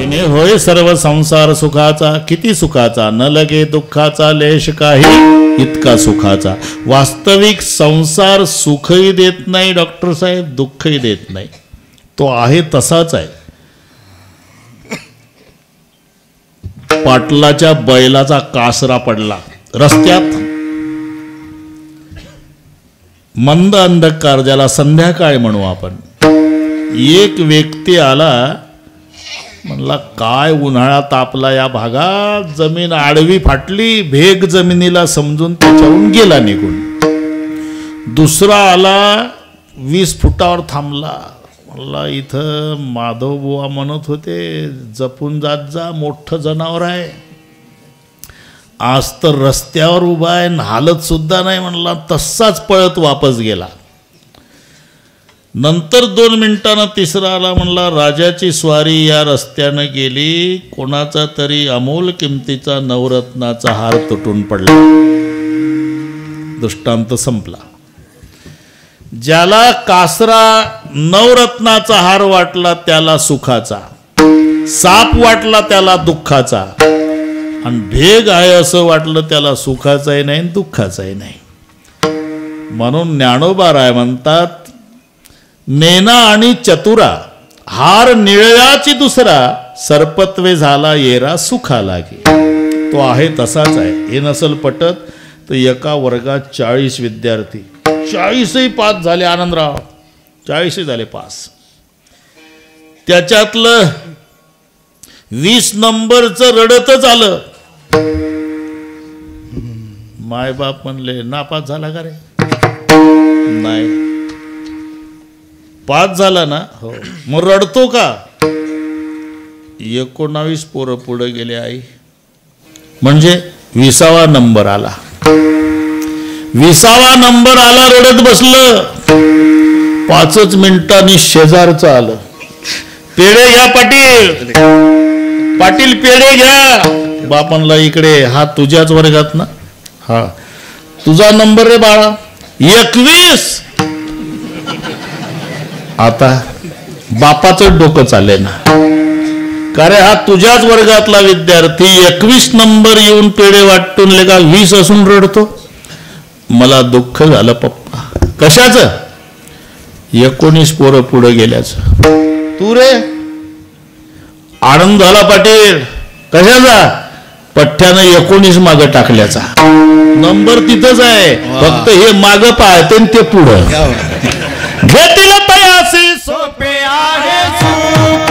येणे होय सर्व संसार सुखाचा, किती सुखाचा, न लगे दुःखाचा लेश काही, इतका सुखाचा. वास्तविक संसार सुखही देत नाही डॉक्टर साहेब, दुःखही देत नाही, तो आहे तसाच आहे. पाटलाच्या बैलाचा कासरा पडला रस्त्यात, मंद अंधकार ज्याला संध्याकाळ म्हणू आपण. एक व्यक्ती आला, म्हणला काय उन्हाळा तापला या भागात, जमीन आडवी फाटली, भेग जमिनीला समजून त्याच्यावरून गेला निघून. दुसरा आला, 20 फुटावर थांबला, म्हणला इथं माधव बुवा म्हणत होते जपून जात जा, मोठं जनावर आहे. आज तर रस्त्यावर उभा आहे, हालत सुद्धा नाही, म्हणला तसाच पळत वापस गेला. नंतर 2 मिनिटांना तिसरा आला, म्हणला राजाची स्वारी या रस्त्यानं गेली, कोणाचा तरी अमोल किमतीचा नवरत्नाचा हार तुटून पडला. दृष्टांत संपला. ज्याला कासरा नवरत्नाचा हार वाटला त्याला सुखाचा, साप वाटला त्याला दुःखाचा, आणि भेग आहे असं वाटलं त्याला सुखाचाही नाही दुःखाचाही नाही. म्हणून ज्ञानोबा राय म्हणतात, नेना आणि चतुरा हार निळयाची दुसरा, सर्पत्वे झाला येरा सुखा लागे. तो आहे तसाच आहे. हे नसल पटत तर एका वर्गात 40 विद्यार्थी, 40ही पास झाले. आनंदराव 40ही झाले पास. त्याच्यातलं 20 नंबरचं रडतच आलं. मायबाप म्हणले नापास झाला का रे? नाही. पास झाला ना? हो. मग रडतो का? 19 पोरं पुढे गेले आई, म्हणजे 20वा नंबर आला. 20वा नंबर आला, रडत बसलं. 5च मिनिटांनी शेजारचं आलं, पेढे घ्या पाटील, पाटील पेढे घ्या. बापांना इकडे, हा तुझ्याच वर्गात ना? हा. तुझा नंबर रे बाळा? 21. आता बापाचं डोकं चालले ना, का रे हा तुझ्याच वर्गातला विद्यार्थी 21 नंबर येऊन पेढे वाटून लेका 20 असून रडतो. मला दुःख झालं पप्पा. कशाचं? 19 पोरं पुढे गेल्याचं. तू रे? आनंद झाला पाटील. कशाचा? पठ्ठ्यानं 19 मागं टाकल्याचा. नंबर तिथंच आहे, फक्त हे मागं पाहते ते पुढं. घेतील तयासी सोपे आहे सुख,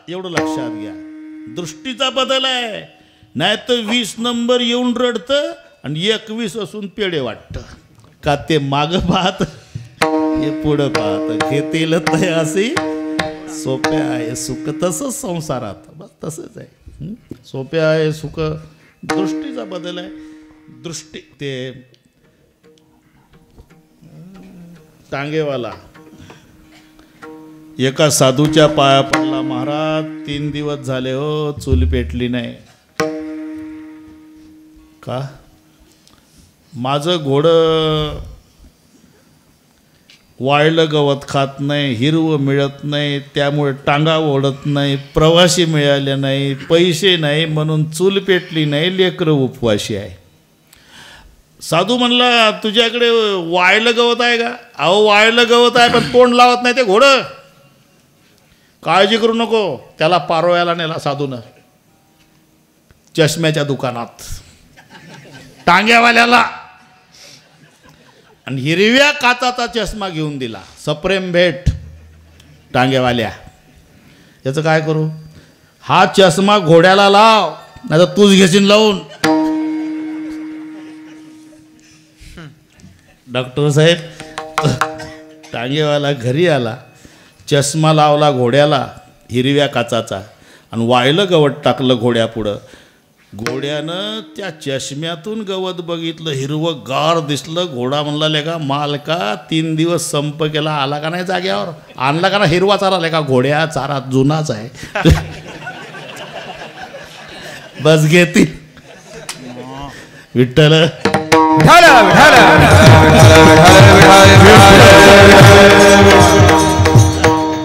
एवढं लक्षात घ्या. दृष्टीचा बदल आहे. नाही तर 20 नंबर येऊन रडतं आणि 21 असून पेढे वाटतं. का ते मागं पाहत, हे पुढं पाहत. घेतील तयासी सोपे आहे सुख. तसंच संसारात बस तसंच आहे. सोपे आहे सुख. दृष्टीचा बदल आहे. दृष्टी ते टांगेवाला एका साधूच्या पाया पडला. महाराज 3 दिवस झाले हो, चूल पेटली नाही. का? माझं घोडं वाळलं गवत खात नाही, हिरवं मिळत नाही, त्यामुळे टांगा ओढत नाही, प्रवासी मिळाले नाही, पैसे नाही म्हणून चूल पेटली नाही, लेकरं उपवाशी आहे. साधू म्हणला तुझ्याकडे वाळलं गवत आहे का? अहो वाळलं गवत आहे पण तोंड लावत नाही ते घोडं. काळजी करू नको. त्याला पारोळ्याला नेला साधूनं, चष्म्याच्या दुकानात टांग्यावाल्याला, आणि हिरव्या काचाचा चष्मा घेऊन दिला. सप्रेम भेट टांग्यावाल्या. याचं काय करू? हा चष्मा घोड्याला लाव, नाही तर तूच घेशील लावून. डॉक्टर साहेब टांगेवाला घरी आला, चष्मा लावला घोड्याला हिरव्या काचाचा आणि वाळलं गवत टाकलं घोड्यापुढं. घोड्यानं त्या चष्म्यातून गवत बघितलं, हिरवं गार दिसलं. घोडा म्हणला लेका मालका 3 दिवस संप केला, आला का नाही जाग्यावर? आणला का ना हिरवा चारा? लेका घोड्या चारा जुनाच आहे. बस घेती विठ्ठल.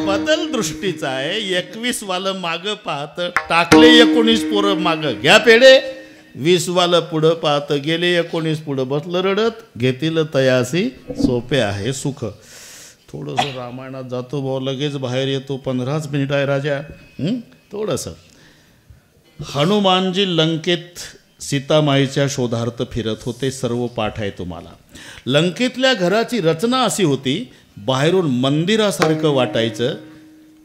बदल दृष्टीचा आहे. 21 वालं मागं पाहत टाकले 19 पोरं मागं, घ्या पेढे. 20 वालं पुढं पाहत गेले 19 पुढं, बसलं रडत. घेतील तयासी सोपे आहे सुख. थोडंसं रामायणात जातो भाऊ, लगेच बाहेर येतो. 15 मिनिट आहे राजा. थोडंसं. हनुमानजी लंकेत सीतामाईच्या शोधार्थ फिरत होते. सर्व पाठ आहे तुम्हाला. लंकेतल्या घराची रचना अशी होती, बाहेरून मंदिरासारखं वाटायचं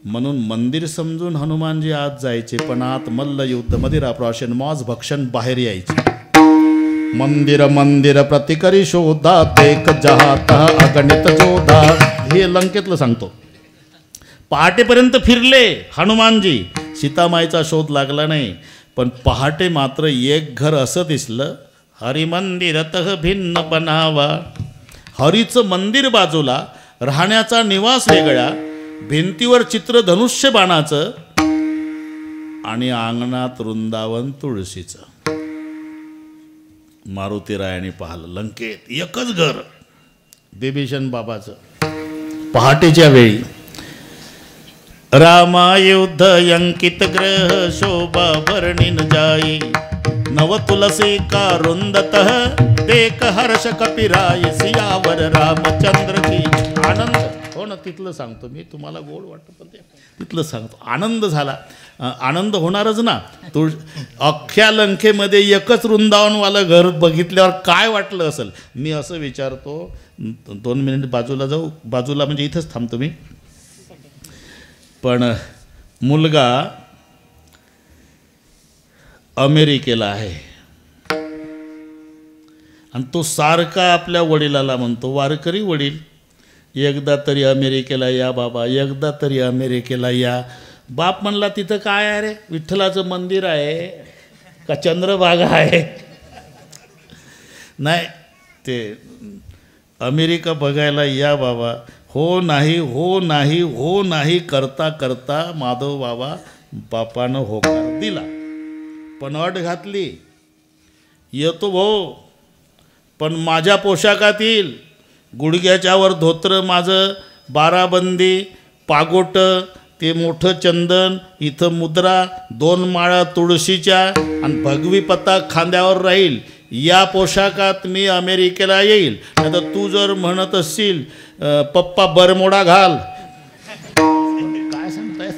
म्हणून मंदिर समजून हनुमानजी आत जायचे, पण आत मल्ल युद्ध, मदिरा प्राशन, मौज भक्षण बाहेर यायचे. मंदिर मंदिर प्रतिकरी शोधा, देख जहाता अगणित जोधा. हे लंकेतलं सांगतो. पहाटेपर्यंत फिरले हनुमानजी, सीतामाईचा शोध लागला नाही. पण पहाटे मात्र एक घर असं दिसलं, हरिमंदिरतः भिन्न बनावा. हरीचं मंदिर बाजूला, राहण्याचा निवास वेगळा, भिंतीवर चित्र धनुष्य बाणाचं आणि अंगणात वृंदावन तुळशीचं. मारुतीरायाने पाहिलं लंकेत एकच घर, बिभीषण बाबाचं. पहाटेच्या वेळी रामायुद्ध अंकित ग्रह शोभा वर्णिन जाई, नव तुलसी का रुंदतः देख हर्ष कपिराय, सियावर रामचंद्र की. आनंद हो ना, तिथलं सांगतो मी तुम्हाला, गोड वाटतं पण ते तिथलं सांगतो. आनंद झाला. आनंद होणारच ना. अख्ख्या लंकेमध्ये एकच वृंदावनवालं घर बघितल्यावर काय वाटलं असेल. मी असं विचारतो, 2 मिनिट बाजूला जाऊ. बाजूला म्हणजे इथंच थांबतो मी. पण मुलगा अमेरिकेला आहे आणि तो सारखा आपल्या वडिलाला म्हणतो, वारकरी वडील एकदा तरी अमेरिकेला या बाबा, एकदा तरी अमेरिकेला या. बाप म्हणला तिथं काय आहे रे? विठ्ठलाचं मंदिर आहे का चंद्रभागा आहे? नाही, ते अमेरिका बघायला या बाबा. हो नाही, हो नाही, हो नाही करता करता माधव बापानं होकार दिला. पण अट घातली, येतो भाऊ, पण माझ्या पोशाखातील गुडघ्याच्या वर धोत्र माझं, बाराबंदी, पागोट, ते मोठं चंदन, इथं मुद्रा, 2 माळा तुळशीच्या आणि भगवी पत्ता खांद्यावर राहील. या पोशाखात मी अमेरिकेला येईल. आता तू जर म्हणत असशील पप्पा बरमोडा घाल, काय सांगताय?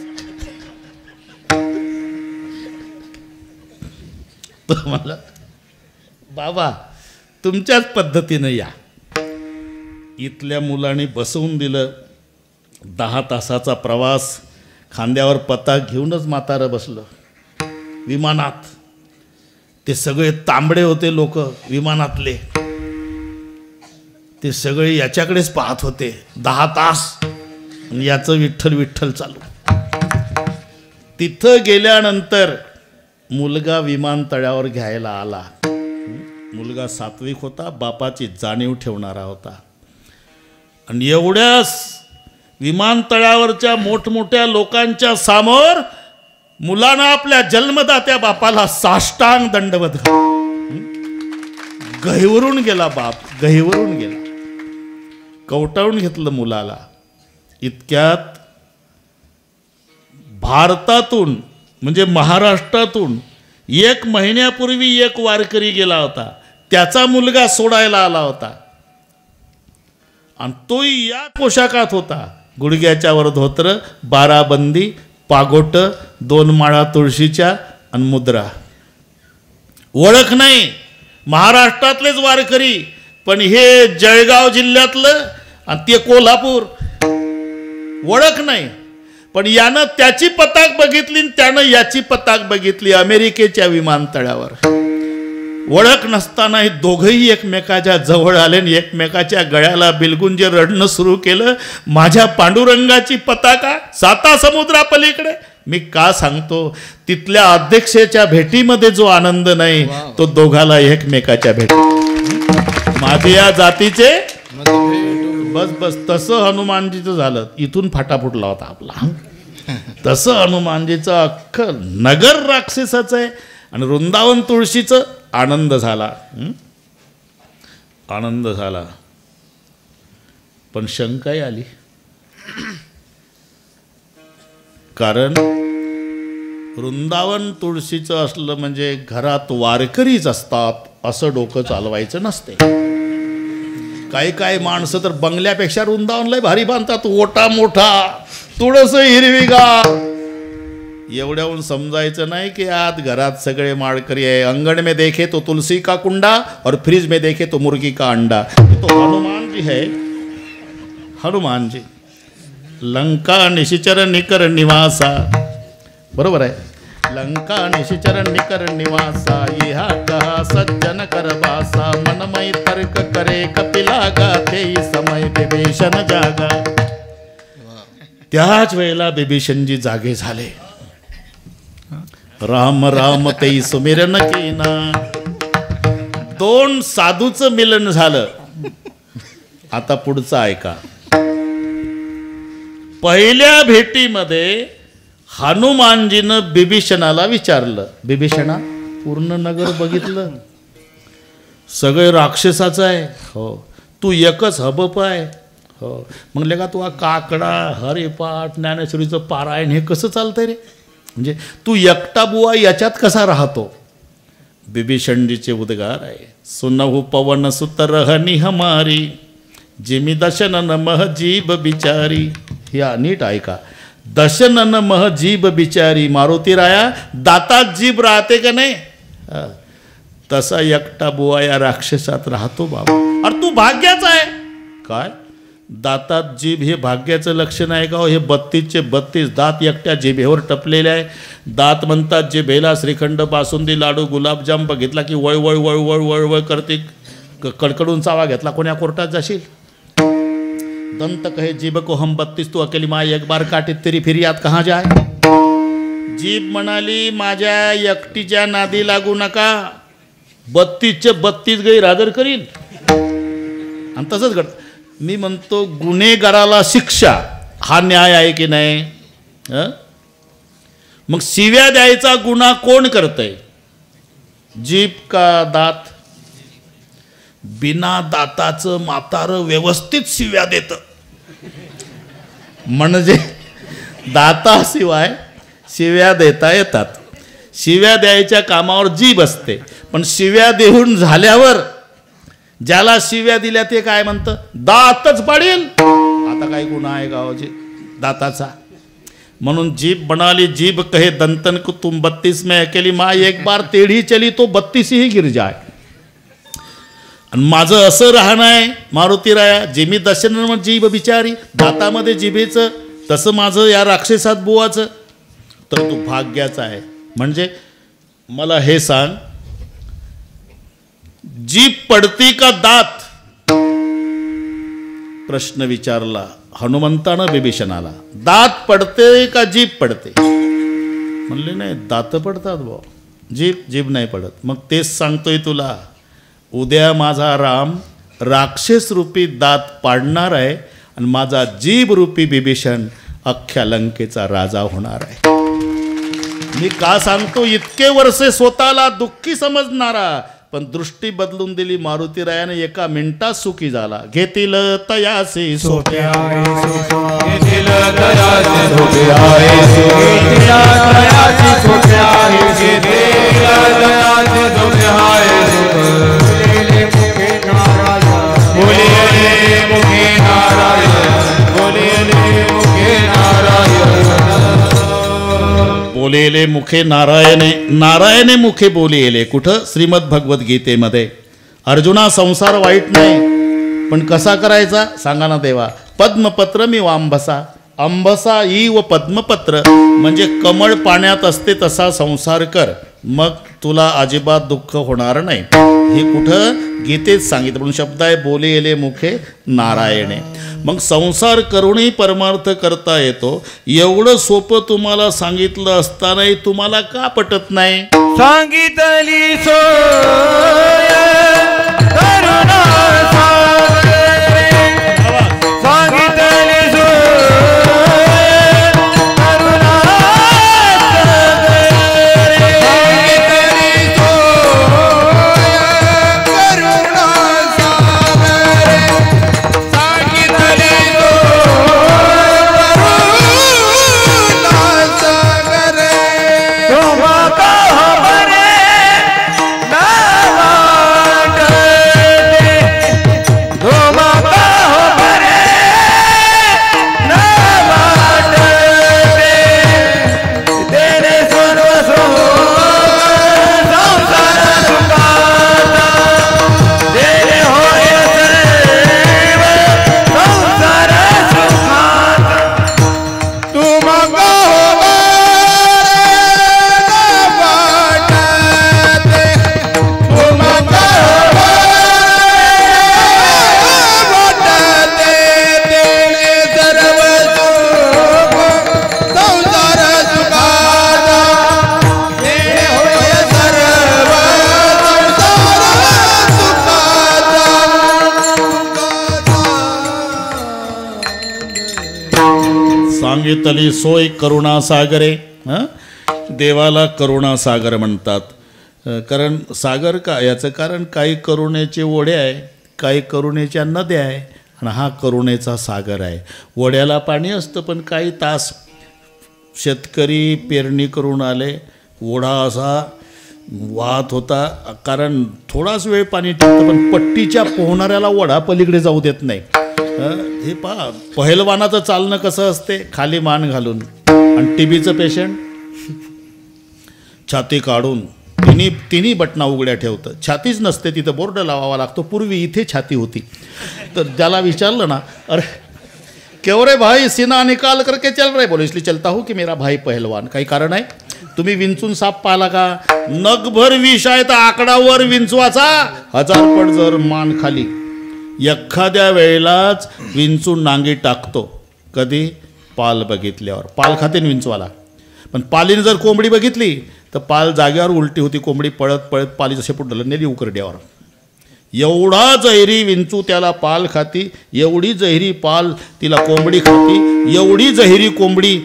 मला बाबा तुमच्याच पद्धतीनं या. इथल्या मुलांनी बसवून दिलं. 10 तासाचा प्रवास, खांद्यावर पत्ता घेऊनच म्हातारं बसलं विमानात. ते सगळे तांबडे होते लोक विमानातले, ते सगळे याच्याकडेच पाहत होते 10 तास. याचं विठ्ठल विठ्ठल चालू. तिथं गेल्यानंतर मुलगा विमानतळावर घ्यायला आला. मुलगा सात्विक होता, बापाची जाणीव ठेवणारा होता. आणि एवढ्याच विमानतळावरच्या मोठमोठ्या लोकांच्या समोर मुलानं आपल्या जन्मदात्या बापाला साष्टांग दंडवत घातला. गहिवरून गेला बाप, गहिवरून गेला. कवटाळून घेतलं मुलाला. इतक्यात भारतातून म्हणजे महाराष्ट्रातून 1 महिन्यापूर्वी एक वारकरी गेला होता, त्याचा मुलगा सोडायला आला होता आणि तोही या पोशाखात होता. गुडघ्याच्या वर धोत्र, 12 बंदी, पागोट, 2 माळा तुळशीच्या आणि मुद्रा. ओळख नाही, महाराष्ट्रातलेच वारकरी, पण हे जळगाव जिल्ह्यातलं आणि ते कोल्हापूर. ओळख नाही, पण यानं त्याची पताक बघितली आणि त्यानं याची पताक बघितली अमेरिकेच्या विमानतळावर. ओळख नसताना हे दोघंही एकमेकाच्या जवळ आले आणि एकमेकाच्या गळ्याला बिलगून जे रडणं सुरू केलं. माझ्या पांडुरंगाची पताका 7 समुद्रापलीकडे. मी का सांगतो, तिथल्या अध्यक्षेच्या भेटीमध्ये जो आनंद नाही तो दोघाला एकमेकाच्या भेटी. माझे या जातीचे बस बस. तसं हनुमानजीचं झालं. इथून फाटा फुटला होता आपला. तसं हनुमानजीचं अख्खं नगर राक्षसाचं आहे आणि वृंदावन तुळशीचं आनंद झाला. आनंद झाला, पण शंकाही आली. कारण वृंदावन तुळशीचं असलं म्हणजे घरात वारकरीच असतात असं डोकं चालवायचं नसते. काही माणसं तर बंगल्यापेक्षा वृंदावनला भारी बांधतात. ओटा मोठा, तुळस हिरवीगार. एवढ्याहून समजायचं नाही की आत घरात सगळे माळकरी आहे. अंगण में देखे तो तुलसी का कुंडा और फ्रिज में देखे तो मुर्गी का अंडा. तो हनुमान जी है. हनुमान जी लंका निशिचर निकर निवासा. बरोबर आहे. लंका निशिचर निकर निवासा, इहा कहा सज्जन कर बासा. मनमय तर्क करे कपिलागा, तेई समय विभीषण जागा. त्याच वेळेला विभीषणजी जागे झाले. राम राम तेई सुमिरन कीना. 2 साधूचं मिलन झालं. आता पुढचं ऐका. पहिल्या भेटीमध्ये हनुमानजीनं बिभीषणाला विचारलं, बिभीषणा पूर्ण नगर बघितलं, सगळे राक्षसाचं आहे. हो. तू एकच हबप आहे. हो. म्हणले का तू काकडा, हरिपाठ, ज्ञानेश्वरीचं पारायण हे कसं चालतंय रे? म्हणजे तू एकटा बुवा याच्यात कसा राहतो? बिभीषणजीचे उद्गार आहे. सुनहु पवन सुत रहनी हमारी, जिमी दशनन मह जीब बिचारी. या नीट ऐका. दशनन मह जीब बिचारी. मारुती राया दातात जीभ राहते का नाही? तसा एकटा बुवा या राक्षसात राहतो बाबा. अरे तू भाग्याचा आहे. काय दातात जीभ हे भाग्याचं लक्षण आहे का? हे 32चे 32 दात एकट्या जिभेवर टपलेले आहे. दात म्हणतात जिभेला श्रीखंड, बासुंदी, लाडू, गुलाबजाम बघितला की वळ वळ वळ वळ वळ वळ करते. कडकडून चावा घेतला कोण्या कोर्टात जाशील? दंत कहे जीभ को हम 32 तू अकेली माय एक बार काटे तेरी फिर याद कहाँ जाय. जीभ म्हणाली माझ्या एकटीच्या नादी लागू नका, 32चे 32 गैरहजर करीन. आणि तसंच घडतं. मी म्हणतो गुन्हेगाराला शिक्षा हा न्याय आहे की नाही? मग शिव्या द्यायचा गुन्हा कोण करतंय? जीभ का दात? बिना दाताचं म्हातारं व्यवस्थित शिव्या देतं. म्हणजे दाताशिवाय शिव्या देता येतात. शिव्या द्यायच्या कामावर जीभ असते. पण शिव्या देऊन झाल्यावर ज्याला शिव्या दिल्या ते काय म्हणतं? दातच पाडील. आता काय गुन्हा आहे गावाचे दाताचा? म्हणून जीभ म्हणाली जीभ कहे दंतन को तुम 32 में अकेली माँ एक बार टेढ़ी चली तो 32 ही गिर जाय. आणि माझं असं राहणं आहे मारुती राया, जिमी दशन जीभ बिचारी. दातामध्ये जिभेचं तसं माझं या राक्षसात बुवाचं. तर तू भाग्याचा आहे. म्हणजे मला हे सांग, जीभ पडती का दात? प्रश्न विचारला हनुमंतानं बिभीषणाला. दात पडते का जीभ पडते? म्हणले नाही दात पडतात भाऊ, जीभ नाही पडत. मग तेच सांगतोय तुला, उद्या माझा राम राक्षस रूपी दात पाडणार आहे आणि माझा जीभ रूपी बिभीषण अख्ख्या लंकेचा राजा होणार आहे. मी का सांगतो? इतके वर्षे स्वतःला दुःखी समजणारा, पण दृष्टी बदलून दिली मारुतीरायाने, एका मिनिटात सुखी झाला. घेतील तयासी सोप्या घेतील तयासी सोप्या घेतील तयासी सोप्या घेतील तयासी सोप्या बोलिले मुखे नारायण बोलिले मुखे नारायण बोलेले मुखे नारायणे नारायणे मुखे बोलिले. कुठं? श्रीमद भगवद्गीतेमध्ये. अर्जुना संसार वाईट नाही, पण कसा करायचा सांगा ना देवा. पद्मपत्र मी वांबसा अंबसा ई व पद्मपत्र, म्हणजे कमळ पाण्यात असते तसा संसार कर, मग तुला अजिबात दुःख होणार नाही. हे कुठं? गीतेत सांगितलं. म्हणून शब्द आहे बोलिले मुखे नारायणे. मग संसार करूनही परमार्थ करता येतो, एवढं सोपं तुम्हाला सांगितलं असतानाही तुम्हाला का पटत नाही? सांगितली सोय करुणा सागरे सांगितली सोय करुणा सागरे सांगितली सोय करुणा सागरे सांगितली सोय करुणा सागरे सांगितली सोय करुणा सागरे. देवाला करुणा सागर म्हणतात. कारण सागर का? याचं कारण काही करुणेचे ओढे आहे, काही करुणेच्या नद्या आहे, आणि हा करुणेचा सागर आहे. ओढ्याला पाणी असतं, पण काही तास शेतकरी पेरणी करून आले, ओढा असा वाहत होता, कारण थोडाच वेळ पाणी टिकतं, पण पट्टीच्या पोहणाऱ्याला ओढा पलीकडे जाऊ देत नाही. हे पहा, पहिलवानाचं चालणं कसं असते, खाली मान घालून. आणि टीबीचं पेशंट छाती काढून तिन्ही बटना उघड्या ठेवतं. छातीच नसते तिथं, बोर्ड लावावा लागतो. पूर्वी इथे छाती होती. तर त्याला विचारलं ना, अरे क्यों रे भाई सीना निकाल करके चल रहे? बोलो इसलिए चलता हूँ कि मेरा भाई पहलवान. काही कारण आहे? तुम्ही विंचून साप पाहिला का? नगभर विष आहे तर आकडावर विंचवाचा, 1000 पट जर मान खाली. एखाद्या वेळेलाच विंचून नांगी टाकतो. कधी? पाल बघितल्यावर. पाल खाते विंचवाला. पण पालीने जर कोंबडी बघितली तर पाल जाग्यावर उलटी होती. कोंबडी पळत पळत पालीचं शेपूट ढकलून नेली उकरड्यावर. एवढा जहिरी विंचू त्याला पाल खाती, एवढी जहिरी पाल तिला कोंबडी खाती, एवढी जहिरी कोंबडी.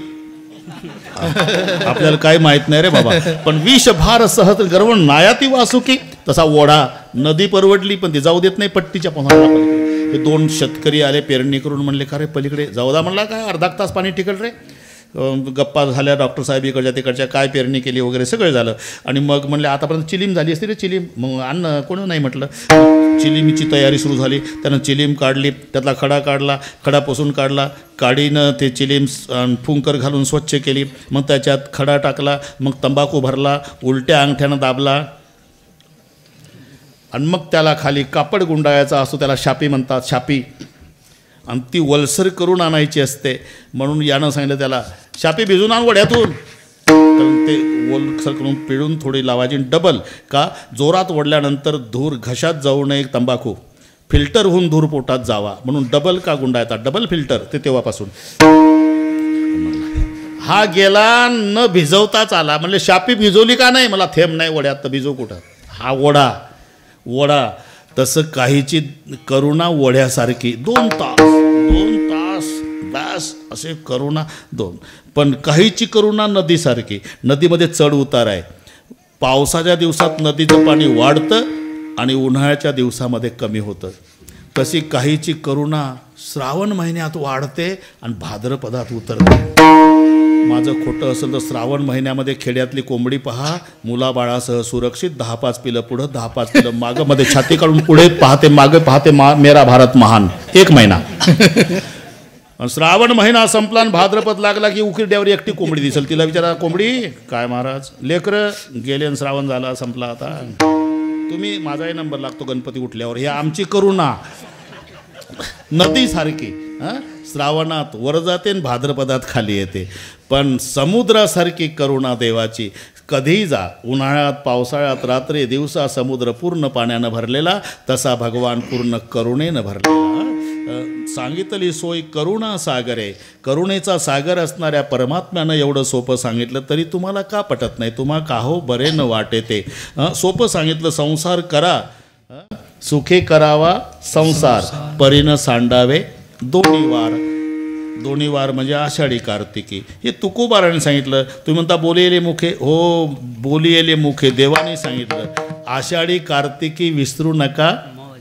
आपल्याला काही माहित नाही रे बाबा. पण विष भार सहज गर्व नायाती वासुकी. तसा ओढा. नदी परवडली पण ती जाऊ देत नाही पट्टीच्या पोहणाऱ्याला पलीकडे. हे 2 शेतकरी आले पेरणी करून. म्हणले का रे पलीकडे जाऊ दा. म्हणला काय अर्धा तास पाणी टिकल रे. गप्पा झाल्या डॉक्टर साहेब इकडच्या तिकडच्या, काय पेरणी केली वगैरे सगळं झालं. आणि मग म्हणले आतापर्यंत चिलीम झाली असते रे चिलीम. मग अन्न कोणी नाही म्हटलं. चिलीमची तयारी सुरू झाली. त्यानं चिलीम काढली, त्यातला खडा काढला, खडा पुसून काढला, काडीनं ते चिलीम फुंकर घालून स्वच्छ केली. मग त्याच्यात खडा टाकला, मग तंबाखू भरला, उलट्या अंगठ्यानं दाबला, आणि मग त्याला खाली कापड गुंडाळायचा असतो, त्याला शापी म्हणतात, शापी. आणि ती वलसर करून आणायची असते. म्हणून यानं सांगितलं त्याला, शापी भिजून आण वड्यातून. कारण ते वलसर करून पिळून थोडी लावायची. डबल का? जोरात ओढल्यानंतर धूर घशात जाऊ नये, तंबाखू फिल्टर होऊन धूर पोटात जावा म्हणून डबल का गुंडाळतात. Double filter. ते तेव्हापासून. हा गेला न भिजवताच आला. म्हणले शापी भिजवली का नाही? मला थेंब नाही वड्यात, तर भिजव कुठं? हा ओढा. तसं काहीची करुणा ओढ्यासारखी. 2 तास बस असे करुणा 2. पण काहीची करुणा नदीसारखी. नदीमध्ये चढ उतार आहे. पावसाच्या दिवसात नदीचं पाणी वाढतं, आणि उन्हाळ्याच्या दिवसामध्ये कमी होतं. तशी काहीची करुणा श्रावण महिन्यात वाढते आणि भाद्रपदात उतरते. माझं खोटं असेल तर श्रावण महिन्यामध्ये खेड्यातली कोंबडी पहा, मुलाबाळासह सुरक्षित 10-5 पिलं पुढं 10-5 पिलं मागं, मध्ये छाती काढून पुढे पाहते मागे पाहते, मेरा भारत महान. 1 महिना. श्रावण महिना संपला आणि भाद्रपद लागला की उकिरड्यावर एकटी कोंबडी दिसेल. तिला विचारा, कोंबडी काय महाराज, लेकरं गेले आणि श्रावण झाला संपला, आता तुम्ही माझाही नंबर लागतो गणपती उठल्यावर. हे आमची करुणा नदीसारखी श्रावणात वर जाते आणि भाद्रपदात खाली येते. पण समुद्रासारखी करुणा देवाची. कधीही जा, उन्हाळ्यात पावसाळ्यात रात्री दिवसा समुद्र पूर्ण पाण्यानं भरलेला, तसा भगवान पूर्ण करुणेनं भरलेला. सांगितली सोय करुणा सागरे. करुणेचा सागर असणाऱ्या परमात्म्यानं एवढं सोपं सांगितलं तरी तुम्हाला का पटत नाही? तुम्हा काहो बरे न वाटे ते. सोपं सांगितलं, संसार करा, सुखे करावा संसार, परीनं सांडावे दोन्ही वार. दोन्ही वार म्हणजे आषाढी कार्तिकी. हे तुकोबाराने सांगितलं. तुम्ही म्हणता बोलियेले मुखे, हो बोलियेले मुखे देवाने सांगितलं. आषाढी कार्तिकी विसरू नका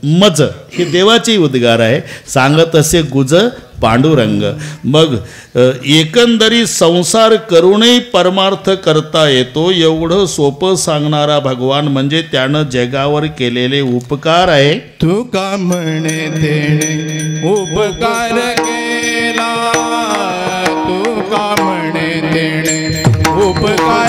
मज, हे देवाचे उद्गार आहे. सांगत असे गुज पांडुरंग. मग एकंदरी संसार करूनही परमार्थ करता येतो एवढं सोपं सांगणारा भगवान म्हणजे त्यानं जगावर केलेले उपकार आहे. तू का म्हणे तेणे उपकार केला, तू का म्हणे तेणे उपकार